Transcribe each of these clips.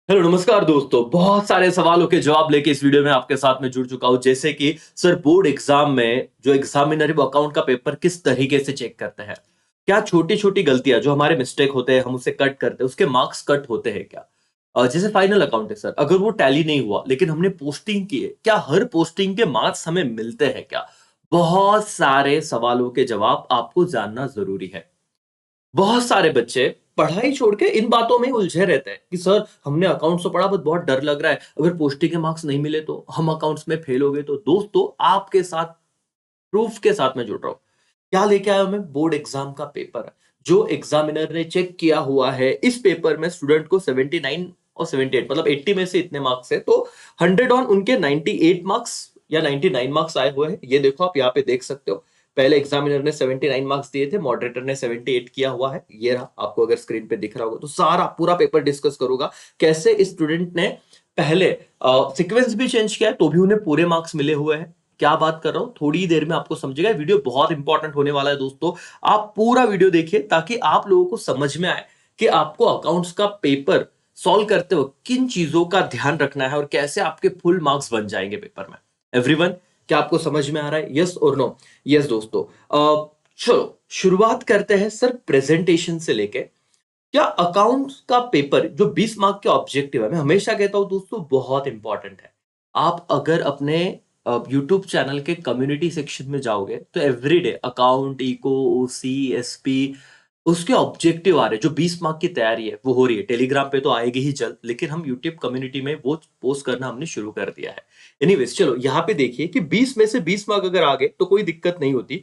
Hello नमस्कार दोस्तों। बहुत सारे सवालों के जवाब लेके इस वीडियो में आपके साथ में जुड़ चुका हूं। जैसे कि सर, बोर्ड एग्जाम में जो एग्जामिनर है वो अकाउंट का पेपर किस तरीके से चेक करते हैं? क्या छोटी छोटी गलतियां जो हमारे मिस्टेक होते हैं हम उसे कट करते हैं, उसके मार्क्स कट होते हैं क्या? जैसे फाइनल अकाउंट है सर, अगर वो टैली नहीं हुआ लेकिन हमने पोस्टिंग की है, क्या हर पोस्टिंग के मार्क्स हमें मिलते हैं क्या? बहुत सारे सवालों के जवाब आपको जानना जरूरी है। बहुत सारे बच्चे पढ़ाई छोड़ के इन बातों में ही उलझे रहते हैं कि सर, हमने अकाउंट्स तो पढ़ा बट बहुत डर लग रहा है, अगर पोस्टिंग के मार्क्स नहीं मिले तो हम अकाउंट्स में फेल हो गए तो। दोस्तों, आपके साथ प्रूफ के साथ मैं जुड़ रहा हूं। क्या लेके आया हूं मैं? बोर्ड एग्जाम का पेपर है जो एग्जामिनर ने चेक किया हुआ है। इस पेपर में स्टूडेंट को 79 और 78 मतलब 80 में से इतने मार्क्स है, तो 100 ऑन उनके 98 मार्क्स या 99 मार्क्स आए हुए हैं। ये देखो, आप यहाँ पे देख सकते हो। पहले एग्जामिनर ने 79 मार्क्स दिए थे, मॉडरेटर ने 78 किया हुआ है। ये रहा, आपको अगर स्क्रीन पे दिख रहा होगा। तो सारा पूरा पेपर डिस्कस करूंगा कैसे इस स्टूडेंट ने पहले सीक्वेंस भी चेंज किया है तो भी उन्हें पूरे मार्क्स मिले हुए हैं। क्या बात कर रहा हूं, थोड़ी देर में आपको समझेगा। वीडियो बहुत इंपॉर्टेंट होने वाला है दोस्तों। आप पूरा वीडियो देखिए ताकि आप लोगों को समझ में आए कि आपको अकाउंट्स का पेपर सॉल्व करते वक्त किन चीजों का ध्यान रखना है और कैसे आपके फुल मार्क्स बन जाएंगे पेपर में। एवरीवन, क्या आपको समझ में आ रहा है? यस और नो? यस दोस्तों। चलो शुरुआत करते हैं सर प्रेजेंटेशन से लेके। क्या अकाउंट्स का पेपर जो 20 मार्क के ऑब्जेक्टिव है, मैं हमेशा कहता हूं दोस्तों, बहुत इंपॉर्टेंट है। आप अगर अपने यूट्यूब चैनल के कम्युनिटी सेक्शन में जाओगे तो एवरीडे अकाउंट, इको, ओसी, एसपी, उसके ऑब्जेक्टिव आ रहे हैं। जो 20 मार्क की तैयारी है वो हो रही है। टेलीग्राम पे तो आएगी ही जल्द, लेकिन हम यूट्यूब कम्युनिटी में वो पोस्ट करना हमने शुरू कर दिया है। एनीवेज, चलो यहाँ पे देखिए कि 20 में से 20 मार्क अगर आ गए तो कोई दिक्कत नहीं होती।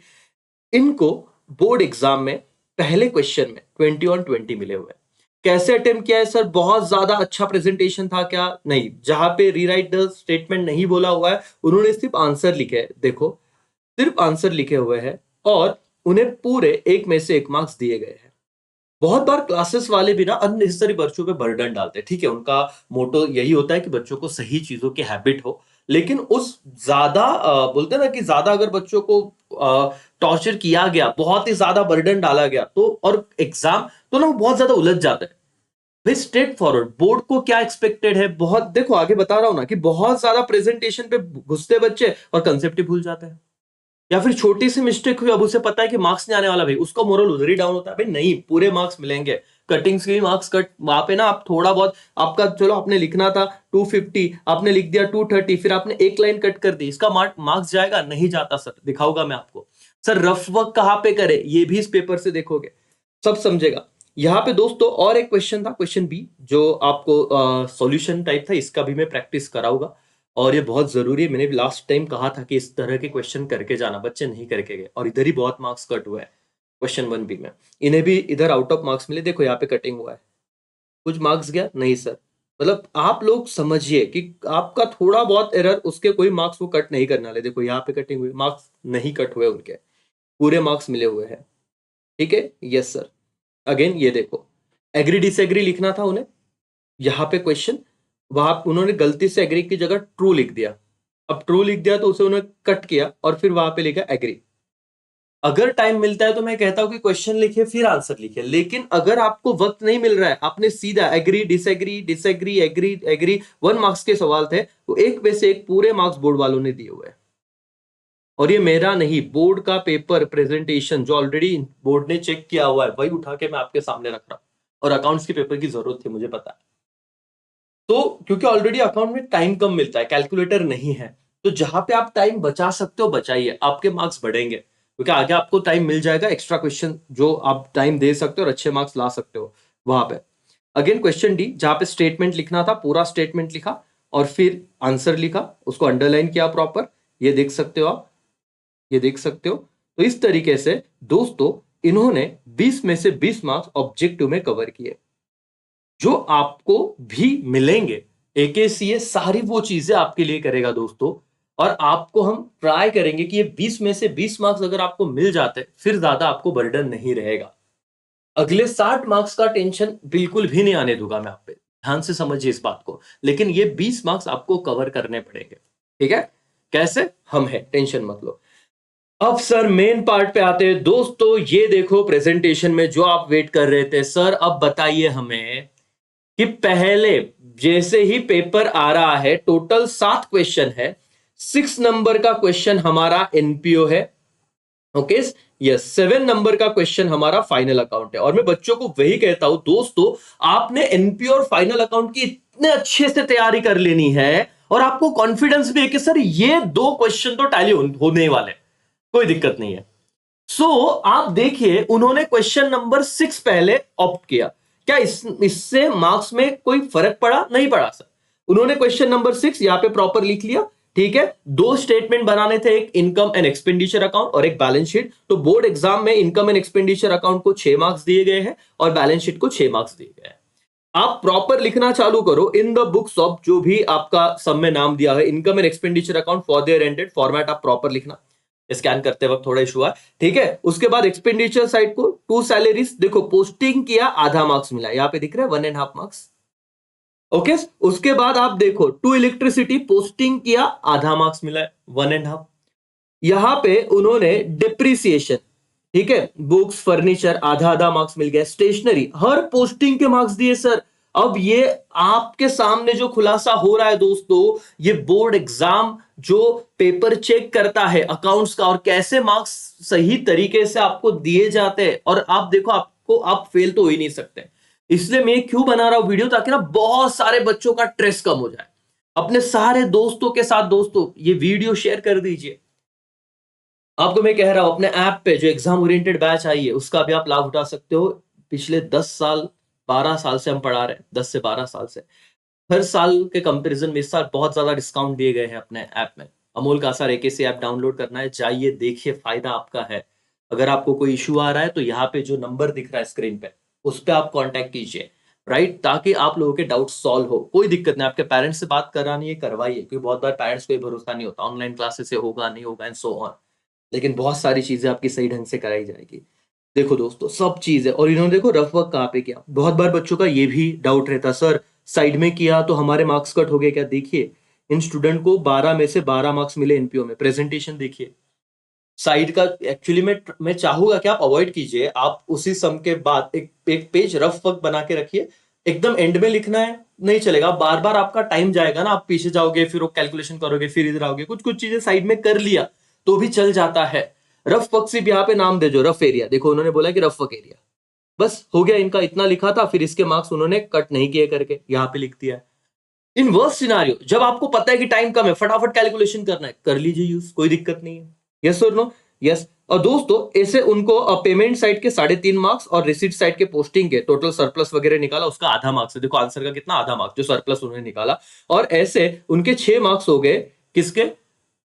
इनको बोर्ड एग्जाम में पहले क्वेश्चन में 20 ऑन 20 मिले हुए हैं। कैसे अटेम्प्ट किया है सर? बहुत ज्यादा अच्छा प्रेजेंटेशन था क्या? नहीं। जहां पे रीराइट द स्टेटमेंट नहीं बोला हुआ है, उन्होंने सिर्फ आंसर लिखे है। देखो, सिर्फ आंसर लिखे हुए हैं और उन्हें पूरे 1 में से 1 मार्क्स दिए गए हैं। बहुत बार क्लासेस वाले भी ना अननेसेसरी बच्चों पे बर्डन डालते हैं। ठीक है, उनका मोटो यही होता है कि बच्चों को सही चीजों की हैबिट हो। लेकिन उस ज्यादा बोलते हैं ना कि ज्यादा अगर बच्चों को टॉर्चर किया गया, बहुत ही ज्यादा बर्डन डाला गया तो, और एग्जाम तो ना वो बहुत ज्यादा उलझ जाता है। भाई स्ट्रेट फॉरवर्ड, बोर्ड को क्या एक्सपेक्टेड है? बहुत देखो, आगे बता रहा हूं ना कि बहुत ज्यादा प्रेजेंटेशन पे घुसते बच्चे और कंसेप्ट ही भूल जाते हैं। या फिर छोटी सी मिस्टेक हुई, अब उसे पता है कि मार्क्स नहीं आने वाला, भाई उसका मोरल उधर ही डाउन होता है। भाई नहीं, पूरे मार्क्स मिलेंगे। कटिंग्स के भी मार्क्स कट, वहां पे ना आप थोड़ा बहुत आपका, चलो आपने लिखना था 250, आपने लिख दिया 230, फिर आपने एक लाइन कट कर दी, इसका मार्क्स जाएगा? नहीं जाता सर। दिखाऊंगा मैं आपको। सर रफ वर्क कहां पे करे, ये भी इस पेपर से देखोगे, सब समझेगा। यहाँ पे दोस्तों और एक क्वेश्चन था, क्वेश्चन बी, जो आपको सॉल्यूशन टाइप था। इसका भी मैं प्रैक्टिस कराऊंगा और ये बहुत जरूरी है। मैंने भी लास्ट टाइम कहा था कि इस तरह के क्वेश्चन करके जाना, बच्चे नहीं करके गए और इधर ही बहुत मार्क्स कट हुए हैं। क्वेश्चन 1 बी में इन्हें भी इधर आउट ऑफ मार्क्स मिले। देखो यहाँ पे कटिंग हुआ है, कुछ मार्क्स गया नहीं सर। मतलब आप लोग समझिए कि आपका थोड़ा बहुत एरर, उसके कोई मार्क्स वो कट नहीं करने वाले। देखो यहाँ पे कटिंग हुई, मार्क्स नहीं कट हुए उनके, पूरे मार्क्स मिले हुए हैं। ठीक है, यस सर। अगेन ये देखो, एग्री डिसएग्री लिखना था उन्हें। यहाँ पे क्वेश्चन, वहां उन्होंने गलती से एग्री की जगह ट्रू लिख दिया। अब ट्रू लिख दिया तो उसे उन्होंने कट किया और फिर वहां पे लिखा एग्री। अगर टाइम मिलता है तो मैं कहता हूं कि क्वेश्चन लिखिए फिर आंसर लिखिए। लेकिन अगर आपको वक्त नहीं मिल रहा है, आपने सीधा agree disagree disagree agree agree, 1 marks के सवाल थे तो 1 में से 1 पूरे मार्क्स बोर्ड वालों ने दिए हुए हैं। और ये मेरा नहीं, बोर्ड का पेपर प्रेजेंटेशन जो ऑलरेडी बोर्ड ने चेक किया हुआ है, वही उठा के मैं आपके सामने रख रहा हूं। और अकाउंट्स के पेपर की जरूरत थी, मुझे पता है। तो क्योंकि ऑलरेडी अकाउंट में टाइम कम मिलता है, कैलकुलेटर नहीं है, तो जहां पे आप टाइम बचा सकते हो बचाइए, आपके मार्क्स बढ़ेंगे। क्योंकि आगे आपको टाइम मिल जाएगा, एक्स्ट्रा क्वेश्चन जो आप टाइम दे सकते हो और अच्छे मार्क्स ला सकते हो वहां पे। अगेन क्वेश्चन डी, जहां पे स्टेटमेंट लिखना था, पूरा स्टेटमेंट लिखा और फिर आंसर लिखा, उसको अंडरलाइन किया प्रॉपर। ये देख सकते हो आप, ये देख सकते हो। तो इस तरीके से दोस्तों इन्होंने 20 में से 20 मार्क्स ऑब्जेक्टिव में कवर किए, जो आपको भी मिलेंगे। एकेसीए सारी वो चीजें आपके लिए करेगा दोस्तों। और आपको हम ट्राई करेंगे कि ये 20 में से 20 मार्क्स अगर आपको मिल जाते, फिर ज्यादा आपको बर्डन नहीं रहेगा। अगले 60 मार्क्स का टेंशन बिल्कुल भी नहीं आने दूंगा मैं आप पे, ध्यान से समझिए इस बात को। लेकिन ये 20 मार्क्स आपको कवर करने पड़ेंगे। ठीक है, कैसे? हम है, टेंशन मत लो। अब सर मेन पार्ट पे आते हैं दोस्तों। ये देखो प्रेजेंटेशन में जो आप वेट कर रहे थे, सर अब बताइए हमें कि पहले जैसे ही पेपर आ रहा है, टोटल 7 क्वेश्चन है, 6 नंबर का क्वेश्चन हमारा एनपीओ है, ओके, यस, 7 नंबर का क्वेश्चन हमारा फाइनल अकाउंट है। और मैं बच्चों को वही कहता हूं दोस्तों, आपने एनपीओ और फाइनल अकाउंट की इतने अच्छे से तैयारी कर लेनी है, और आपको कॉन्फिडेंस भी है कि सर ये 2 क्वेश्चन तो टैली होने वाले, कोई दिक्कत नहीं है। आप देखिए, उन्होंने क्वेश्चन नंबर 6 पहले ऑप्ट किया। क्या इससे मार्क्स में कोई फर्क पड़ा? नहीं पड़ा सर। उन्होंने क्वेश्चन नंबर 6 यहां पे प्रॉपर लिख लिया, ठीक है। 2 स्टेटमेंट बनाने थे, एक इनकम एंड एक्सपेंडिचर अकाउंट और एक बैलेंस शीट। तो बोर्ड एग्जाम में इनकम एंड एक्सपेंडिचर अकाउंट को 6 मार्क्स दिए गए हैं और बैलेंस शीट को 6 मार्क्स दिए गए हैं। आप प्रॉपर लिखना चालू करो इन द बुक्स ऑफ, जो भी आपका सब में नाम दिया है, income and expenditure account for their ended format, आप प्रॉपर लिखना। स्कैन करते वक्त थोड़ा इशू है, ठीक है। उसके बाद एक्सपेंडिचर साइड को 2 सैलरीज, देखो पोस्टिंग किया आधा मार्क्स मिला, यहां पे दिख रहा है 1.5 मार्क्स, ओके। उसके बाद आप देखो 2 इलेक्ट्रिसिटी, पोस्टिंग किया आधा मार्क्स मिला है 1.5। यहां पे उन्होंने डिप्रिसिएशन, ठीक है, बुक्स फर्नीचर, आधा आधा मार्क्स मिल गया। स्टेशनरी, हर पोस्टिंग के मार्क्स दिए सर। अब ये आपके सामने जो खुलासा हो रहा है दोस्तों, ये बोर्ड एग्जाम जो पेपर चेक करता है अकाउंट्स का, और कैसे मार्क्स सही तरीके से आपको दिए जाते हैं, और आप देखो, आपको आप फेल तो हो ही नहीं सकते। इसलिए मैं क्यों बना रहा हूं वीडियो, ताकि ना बहुत सारे बच्चों का स्ट्रेस कम हो जाए। अपने सारे दोस्तों के साथ दोस्तों ये वीडियो शेयर कर दीजिए। आपको मैं कह रहा हूं, अपने ऐप पे जो एग्जाम ओरिएंटेड बैच आई है, उसका भी आप लाभ उठा सकते हो। पिछले 10 साल 12 साल से हम पढ़ा रहे हैं, 10 से 12 साल से। हर साल के कंपैरिजन में इस साल बहुत ज्यादा डिस्काउंट दिए गए हैं अपने ऐप में। Amol Kasar AKC app download करना है, जाइए देखिए, फायदा आपका है। अगर आपको कोई इशू आ रहा है तो यहाँ पे जो नंबर दिख रहा है स्क्रीन पे, उस पर आप कांटेक्ट कीजिए, राइट, ताकि आप लोगों के डाउट सॉल्व हो। कोई दिक्कत नहीं, आपके पेरेंट्स से बात करानी है, करवाइए, क्योंकि बहुत बार पेरेंट्स को ही भरोसा नहीं होता ऑनलाइन क्लासेस से होगा नहीं होगा एंड सो ऑन। लेकिन बहुत सारी चीजें आपकी सही ढंग से कराई जाएगी। देखो दोस्तों, सब चीज है। और इन्होंने देखो रफ वर्क कहाँ पे किया। बहुत बार बच्चों का ये भी डाउट रहता, सर साइड में किया तो हमारे मार्क्स कट हो गए क्या? देखिए, इन स्टूडेंट को 12 में से 12 मार्क्स मिले एनपीओ में। प्रेजेंटेशन देखिए, साइड का एक्चुअली में मैं चाहूंगा कि आप अवॉइड कीजिए। आप उसी सम के बाद एक पेज रफ वर्क बना के रखिए, एकदम एंड में लिखना है, नहीं चलेगा। बार बार आपका टाइम जाएगा ना, आप पीछे जाओगे, फिर वो कैलकुलेशन करोगे, फिर इधर आओगे। कुछ कुछ चीजें साइड में कर लिया तो भी चल जाता है। रफ वर्क सिर्फ यहाँ पे नाम दे जो रफ एरिया, देखो उन्होंने बोला कि रफ वर्क एरिया, बस हो गया। इनका इतना लिखा था, फिर इसके मार्क्स उन्होंने कट नहीं किए करके यहाँ पे लिख दिया। इन वर्स्ट सिनारियो, जब आपको पता है कि टाइम कम है, फटाफट कैलकुलेशन करना है, कर लीजिए यूज, कोई दिक्कत नहीं है। यस और नो? यस। और दोस्तों, ऐसे उनको पेमेंट साइड के 3.5 मार्क्स और रिसीट साइड के पोस्टिंग के टोटल सरप्लस वगैरह निकाला, उसका आधा मार्क्स है। देखो आंसर का कितना, आधा मार्क्स जो सरप्लस उन्होंने निकाला। और ऐसे उनके 6 मार्क्स हो गए किसके?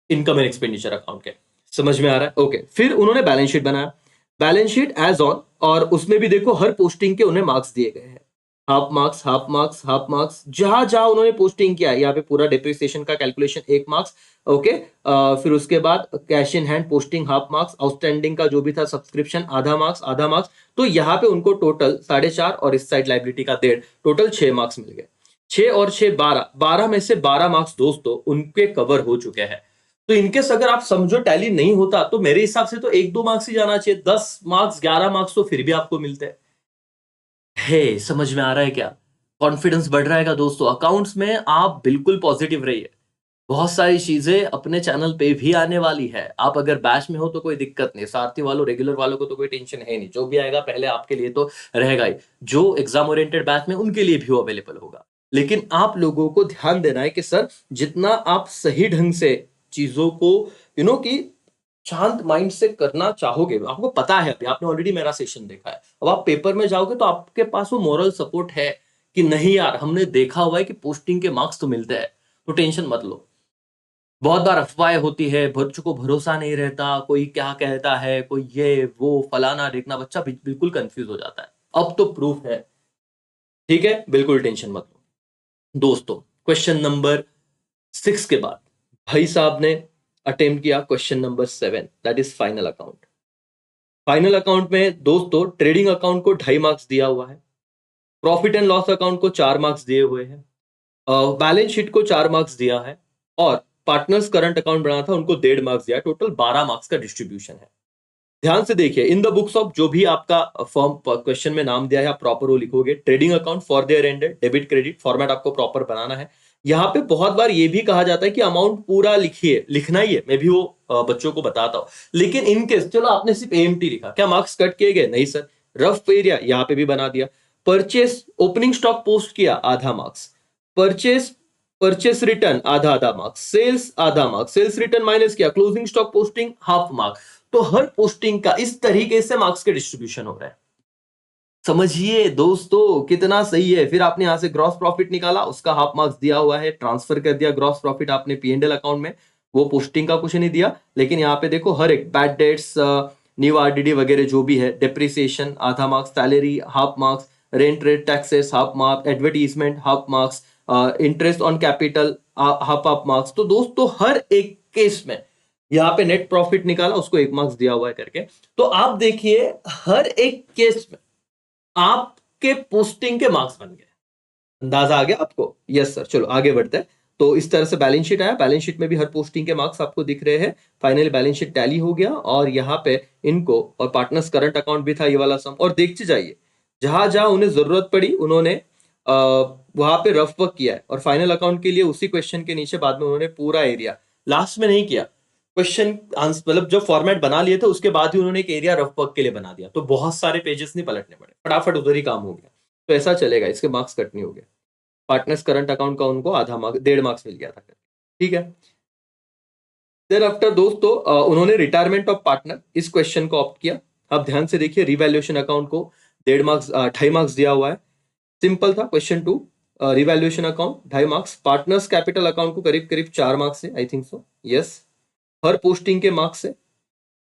इनकम एंड एक्सपेंडिचर अकाउंट के। समझ में आ रहा है? ओके। फिर उन्होंने बैलेंस शीट बनाया, बैलेंस शीट एज ऑन, और उसमें भी देखो हर पोस्टिंग के उन्हें मार्क्स दिए गए हैं। Half marks, half marks, half marks, जहां जहां उन्होंने पोस्टिंग किया, यहाँ पे पूरा डिप्रिसिएशन का कैलकुलेशन 1 मार्क्स, ओके। फिर उसके बाद cash in hand posting half marks, outstanding का जो भी था सब्सक्रिप्शन आधा मार्क्स, आधा मार्क्स। तो यहाँ पे उनको टोटल 4.5 और इस साइड लाइबिलिटी का 1.5, टोटल 6 मार्क्स मिल गए। 6 और 6 12, 12 में से 12 मार्क्स दोस्तों उनके कवर हो चुके हैं। तो इनकेस अगर आप समझो टैली नहीं होता, तो मेरे हिसाब से तो 1-2 मार्क्स ही जाना चाहिए। 10 मार्क्स 11 मार्क्स तो फिर भी आपको मिलते हैं। समझ में आ रहा है क्या? कॉन्फिडेंस बढ़ रहेगा दोस्तों। अकाउंट्स में आप बिल्कुल पॉजिटिव रहिए। बहुत सारी चीजें अपने चैनल पे भी आने वाली है। आप अगर बैच में हो तो कोई दिक्कत नहीं, सारथी वालों रेगुलर वालों को तो कोई टेंशन है नहीं, जो भी आएगा पहले आपके लिए तो रहेगा ही। जो एग्जाम ओरिएंटेड बैच में, उनके लिए भी वो अवेलेबल होगा। लेकिन आप लोगों को ध्यान देना है कि सर, जितना आप सही ढंग से चीजों को कि शांत माइंड से करना चाहोगे, आपको पता है, अभी आपने ऑलरेडी मेरा सेशन देखा है, अब आप पेपर में जाओगे तो आपके पास वो मोरल सपोर्ट है कि नहीं यार, हमने देखा हुआ है कि पोस्टिंग के मार्क्स तो मिलते हैं, तो टेंशन मत लो। बहुत बार अफवाहें होती है, बच्चों को भरोसा नहीं रहता, कोई क्या कहता है, कोई ये वो फलाना देखना, बच्चा बिल्कुल कंफ्यूज हो जाता है। अब तो प्रूफ है, ठीक है, बिल्कुल टेंशन मत लो दोस्तों। क्वेश्चन नंबर 6 के बाद भाई साहब ने अटेम्प्ट किया question number 7, that is final account. Final account में दोस्तों ट्रेडिंग अकाउंट को 2.5 मार्क्स दिया हुआ है, प्रॉफिट एंड लॉस अकाउंट को 4 मार्क्स दिए हुए हैं, बैलेंस शीट को 4 मार्क्स दिया है, और पार्टनर्स करंट अकाउंट बना था उनको 1.5 मार्क्स दिया है। टोटल 12 मार्क्स का डिस्ट्रीब्यूशन है। ध्यान से देखिए, इन द बुक्स ऑफ जो भी आपका फॉर्म क्वेश्चन में नाम दिया है आप प्रॉपर वो लिखोगे। Trading account for their ended, debit credit format आपको प्रॉपर बनाना है। यहाँ पे बहुत बार ये भी कहा जाता है कि अमाउंट पूरा लिखिए, लिखना ही है, मैं भी वो बच्चों को बताता हूँ। लेकिन इन केस चलो आपने सिर्फ एएमटी लिखा, क्या मार्क्स कट किए गए? नहीं सर। रफ एरिया यहाँ पे भी बना दिया। परचेस ओपनिंग स्टॉक पोस्ट किया, आधा मार्क्स। परचेस परचेस रिटर्न आधा आधा मार्क्स। सेल्स आधा मार्क्स। सेल्स रिटर्न माइनस किया, closing stock posting half marks. तो हर पोस्टिंग का इस तरीके से मार्क्स के डिस्ट्रीब्यूशन हो रहा है। समझिए दोस्तों कितना सही है। फिर आपने यहां से ग्रॉस प्रॉफिट निकाला, उसका हाफ मार्क्स दिया हुआ है, ट्रांसफर कर दिया ग्रॉस प्रॉफिट आपने पीएनएल अकाउंट में, वो पोस्टिंग का कुछ नहीं दिया। लेकिन यहाँ पे देखो हर एक बैड डेट्स, न्यू आरडीडी वगैरह जो भी है, डेप्रिसिएशन आधा marks, salary half marks, rent rate taxes half marks, advertisement half marks, interest on capital half half marks. तो दोस्तों हर एक केस में यहाँ पे नेट प्रॉफिट निकाला, उसको एक मार्क्स दिया हुआ है करके। तो आप देखिए हर एक केस में आपके पोस्टिंग के मार्क्स बन गए। अंदाजा आ गया आपको? Yes sir. चलो आगे बढ़ते हैं। तो इस तरह से बैलेंस शीट आया, बैलेंस शीट में भी हर पोस्टिंग के मार्क्स आपको दिख रहे हैं। फाइनली बैलेंस शीट टैली हो गया और यहाँ पे इनको, और पार्टनर्स करंट अकाउंट भी था ये वाला सम। और देखते जाइए जहां जहां उन्हें जरूरत पड़ी उन्होंने वहां पे रफ वर्क किया है। और फाइनल अकाउंट के लिए उसी क्वेश्चन के नीचे बाद में उन्होंने पूरा एरिया, लास्ट में नहीं किया क्वेश्चन आंसर, मतलब जब फॉर्मेट बना लिए थे उसके बाद ही उन्होंने एक एरिया रफ वर्क के लिए बना दिया। तो बहुत सारे पेजेस नहीं पलटने पड़े, फटाफट उधर ही काम हो गया। तो ऐसा चलेगा, इसके मार्क्स कट नहीं हो गए। पार्टनर्स करंट अकाउंट का उनको आधा मार्क्स, 1.5 मार्क्स मिल गया था। ठीक है। देन आफ्टर दोस्तों उन्होंने रिटायरमेंट ऑफ पार्टनर इस क्वेश्चन को ऑप्ट किया। अब ध्यान से देखिए, रिवैल्यूएशन अकाउंट को 1.5 मार्क्स, 2.5 मार्क्स दिया हुआ है। सिंपल था question 2। Revaluation account 2.5 marks. Partners capital account को करीब करीब 4 मार्क्स है, I think so, yes. Her posting के मार्क्स है।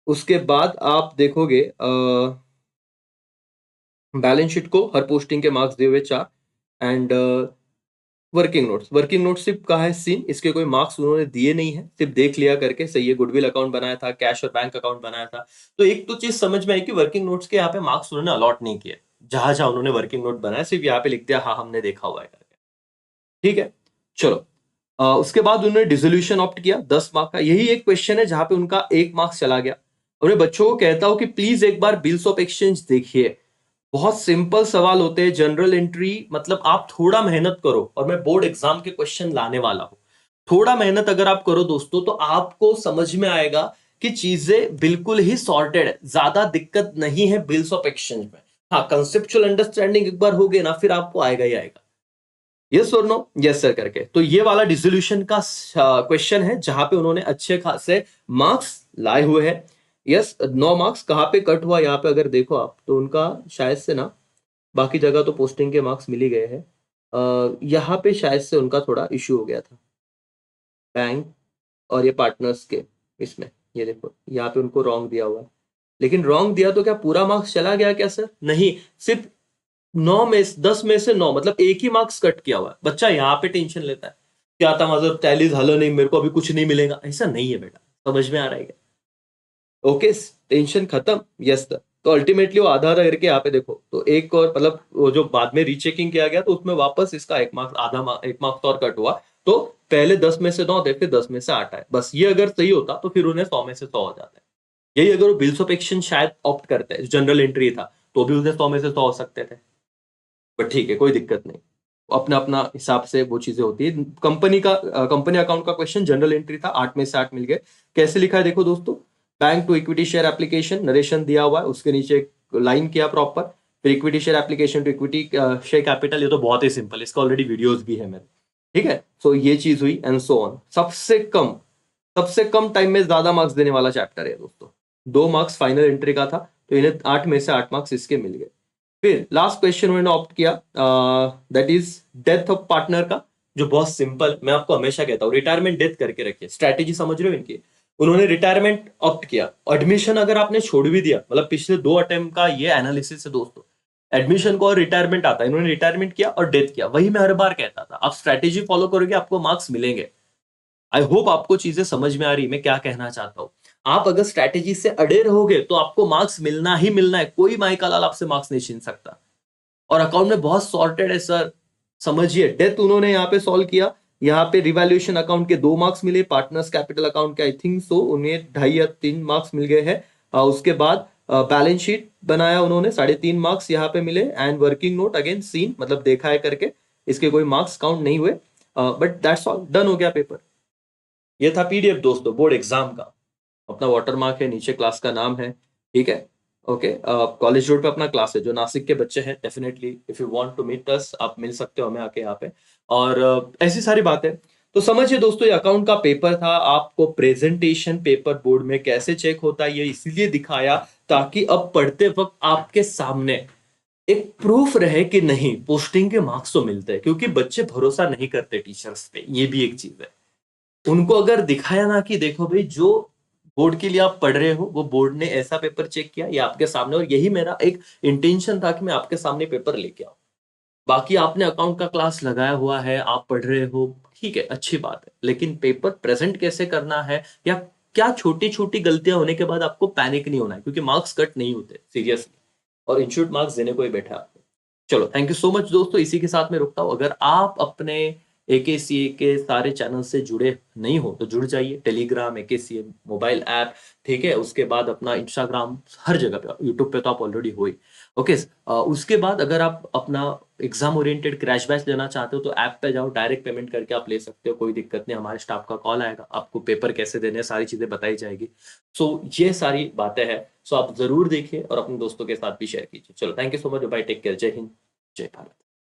उसके बाद आप देखोगे बैलेंस शीट को हर पोस्टिंग के मार्क्स दिए हुए 4। एंड वर्किंग नोट्स सिर्फ कहा है सीन, इसके कोई मार्क्स उन्होंने दिए नहीं है, सिर्फ देख लिया करके सही है। गुडविल अकाउंट बनाया था, कैश और बैंक अकाउंट बनाया था। तो एक तो चीज समझ में आई कि वर्किंग नोट्स के यहाँ पे मार्क्स उन्होंने अलॉट नहीं किए। जहां जहां उन्होंने वर्किंग नोट बनाया सिर्फ यहाँ पे लिख दिया हाँ हमने देखा हुआ है करके। ठीक है। चलो उसके बाद उन्होंने डिसोल्यूशन ऑप्ट किया 10 मार्क का। यही एक क्वेश्चन है जहां पे उनका 1 मार्क्स चला गया। और मैं बच्चों को कहता हूं कि प्लीज एक बार बिल्स ऑफ एक्सचेंज देखिए, बहुत सिंपल सवाल होते हैं। जनरल एंट्री मतलब आप थोड़ा मेहनत करो, और मैं बोर्ड एग्जाम के क्वेश्चन लाने वाला हूं। थोड़ा मेहनत अगर आप करो दोस्तों तो आपको समझ में आएगा कि चीजें बिल्कुल ही सॉर्टेड है, ज्यादा दिक्कत नहीं है बिल्स ऑफ एक्सचेंज में। हाँ, कंसेप्चुअल अंडरस्टैंडिंग एक बार हो गए ना, फिर आपको आएगा ही आएगा। यस और नो? यस सर करके। तो ये वाला डिसोल्यूशन का क्वेश्चन है जहां पे उन्होंने अच्छे खासे मार्क्स लाए हुए हैं। Yes, 9 marks. कहां पे कट हुआ यहाँ पे अगर देखो आप तो उनका शायद से ना, बाकी जगह तो पोस्टिंग के मार्क्स मिल ही गए हैं, यहाँ पे शायद से उनका थोड़ा इश्यू हो गया था बैंक और ये पार्टनर्स के इसमें। ये देखो यहाँ पे उनको रॉन्ग दिया हुआ है। लेकिन रॉन्ग दिया तो क्या पूरा मार्क्स चला गया क्या सर? नहीं, सिर्फ 10 में से 9, मतलब एक ही मार्क्स कट किया हुआ है। बच्चा यहाँ पे टेंशन लेता है, क्या था मतलब टैली झालं नहीं, मेरे को अभी कुछ नहीं मिलेगा। ऐसा नहीं है बेटा, समझ में आ रहा है क्या? ओके, टेंशन खत्म। Yes sir. तो अल्टीमेटली वो आधा आधा करके यहाँ पे देखो, तो एक और मतलब वो जो बाद में रीचेकिंग किया गया तो उसमें वापस इसका 1 मार्क्स, आधा 1 मार्क्स और कट हुआ। तो पहले 10 में से 9 थे, फिर 10 में से 8 आए। बस ये अगर सही होता तो फिर उन्हें 100 में से 100 हो जाता है। यही अगर वो बिल्स ऑफ एक्सचेंज शायद ऑप्ट करते हैं, जनरल एंट्री था, तो भी उन्हें 100 में से 100 हो सकते थे। बट ठीक है, कोई दिक्कत नहीं, अपना अपना हिसाब से वो चीजें होती है। कंपनी अकाउंट का क्वेश्चन जनरल एंट्री था, 8 में से 8 मिल गए। कैसे लिखा है देखो दोस्तों, bank to equity share application, narration दिया हुआ है, उसके नीचे एक लाइन किया प्रॉपर, फिर equity share application to equity share capital. ये तो बहुत ही सिंपल, इसका ऑलरेडी वीडियोस भी है मेरे। ठीक है। सो ये चीज हुई एंड सो ऑन। सबसे कम टाइम में ज्यादा मार्क्स देने वाला चैप्टर है दोस्तों। 2 मार्क्स फाइनल एंट्री का था, तो इन्हें 8 में से 8 मार्क्स इसके मिल गए। फिर लास्ट क्वेश्चन उन्होंने ऑप्ट किया, that is death of partner का, जो बहुत सिंपल, मैं आपको हमेशा कहता हूँ रिटायरमेंट डेथ करके रखिए। स्ट्रैटेजी समझ रहे हो इनकी? उन्होंने रिटायरमेंट ऑप्ट किया। एडमिशन अगर आपने छोड़ भी दिया, मतलब पिछले 2 अटेम्प्ट का ये एनालिसिस है दोस्तों, एडमिशन को और रिटायरमेंट आता है, इन्होंने रिटायरमेंट किया और डेथ किया। वही मैं हर बार कहता था, आप स्ट्रैटेजी फॉलो करोगे आपको मार्क्स मिलेंगे। आई होप आपको चीजें समझ में आ रही, मैं क्या कहना चाहता हूं। आप अगर स्ट्रैटेजी से अड़े रहोगे तो आपको मार्क्स मिलना ही मिलना है, कोई माई का लाल आपसे मार्क्स नहीं छीन सकता। और अकाउंट में बहुत सॉर्टेड है सर, समझिए। डेथ उन्होंने यहाँ पे सॉल्व किया, यहाँ पे रिवैल्यूएशन अकाउंट के 2 मार्क्स मिले, पार्टनर्स कैपिटल अकाउंट के आई थिंक सो उन्हें 2.5 या 3 मार्क्स मिल गए हैं। उसके बाद बैलेंस शीट बनाया उन्होंने, 3.5 मार्क्स यहाँ पे मिले, and working note again seen, मतलब देखा है करके, इसके कोई मार्क्स काउंट नहीं हुए, बट दैट्स ऑल, डन हो गया पेपर। ये था पीडीएफ दोस्तों बोर्ड एग्जाम का। अपना वाटर मार्क है, नीचे क्लास का नाम है, ठीक है। ओके, कॉलेज रोड पे अपना क्लास है, जो नासिक के बच्चे हैं definitely if you want to meet us, आप मिल सकते हो हमें आके यहाँ पे। और ऐसी सारी बातें। तो समझिए दोस्तों, ये अकाउंट का पेपर था, आपको प्रेजेंटेशन पेपर बोर्ड में कैसे चेक होता है ये इसलिए दिखाया, ताकि अब पढ़ते वक्त आपके सामने एक प्रूफ रहे कि नहीं, पोस्टिंग के मार्क्स तो मिलते हैं, क्योंकि बच्चे भरोसा नहीं करते टीचर्स पे, ये भी एक चीज है। उनको अगर दिखाया ना कि देखो भाई, जो बोर्ड के लिए आप पढ़ रहे हो वो बोर्ड ने ऐसा पेपर चेक किया, ये आपके सामने, और यही मेरा एक इंटेंशन था कि मैं आपके सामने पेपर लेके आऊं। बाकी आपने अकाउंट का क्लास लगाया हुआ है, आप पढ़ रहे हो, ठीक है, अच्छी बात है, लेकिन पेपर प्रेजेंट कैसे करना है, या क्या छोटी छोटी गलतियां होने के बाद आपको पैनिक नहीं होना है, क्योंकि मार्क्स कट नहीं होते सीरियसली, और इंस्टीट्यूट मार्क्स देने को ही बैठा है आपको। चलो, थैंक यू सो मच दोस्तों, इसी के साथ मैं रुकता हूँ। अगर आप अपने एकेसीए के सारे चैनल से जुड़े नहीं हो तो जुड़ जाइए, टेलीग्राम, एकेसीए मोबाइल ऐप, ठीक है, उसके बाद अपना इंस्टाग्राम, हर जगह पे, यूट्यूब पे तो आप ऑलरेडी हो ही। ओके, उसके बाद अगर आप अपना एग्जाम ओरिएंटेड क्रैश बैच लेना चाहते हो तो ऐप पे जाओ, डायरेक्ट पेमेंट करके आप ले सकते हो, कोई दिक्कत नहीं, हमारे स्टाफ का कॉल आएगा, आपको पेपर कैसे देने हैं सारी चीजें बताई जाएगी। सो ये सारी बातें हैं, सो आप जरूर देखिए और अपने दोस्तों के साथ भी शेयर कीजिए। चलो, thank you so much, bye, take care, जय हिंद, जय भारत।